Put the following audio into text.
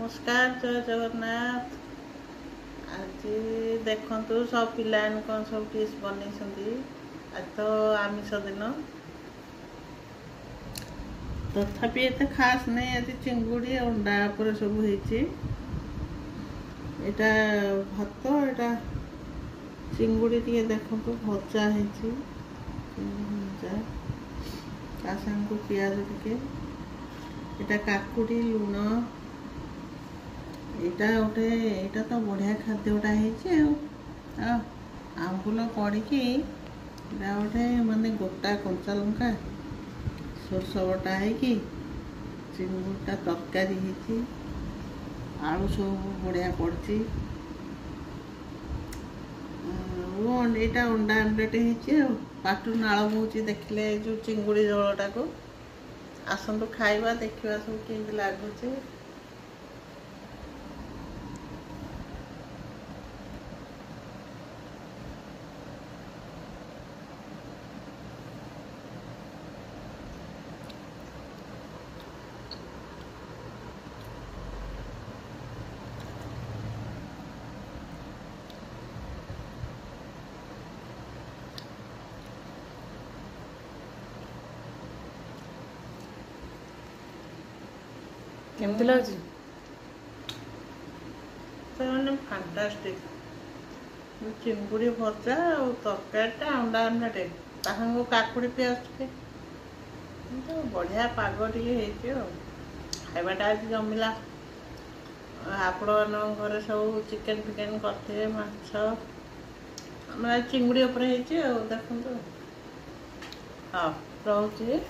नमस्कार जय जगन्नाथ। आज देखु सब पिला कौन सब डिश बन आज तो आमिष दिन तथापि एत खास नहीं। आज चिंगुड़ी अंडा पर सब एटा भात एटा चिंगुड़ी टे देखु भजा है भजा ता संग पियाज टे एटा काकुड़ी लुण एटा तो बढ़िया खाद्यटा है आंबुल पड़ी गोटे माने गोटा कंचा लंका सोरस बटा है कि चिंगुटा तरकारी है आलू सब बढ़िया पड़ी यहाँ अंडा आमलेट है पाटू नाल बोची देखले जो चिंगुड़ी झोलटा को आसतु खाइबा देखा सब केमती लगुच। केमती लगे फैंटास्टिक चिंगुड़ी भजा और तरकारी अंडा आमलेट ताकू काकुड़ी पियाज टे बढ़िया पाग टे खाइबाटा आज जमिला। आपण घर सब चिकेन फिकेन करते माछ चिंगुड़ी उपर देखो हाँ रोचे।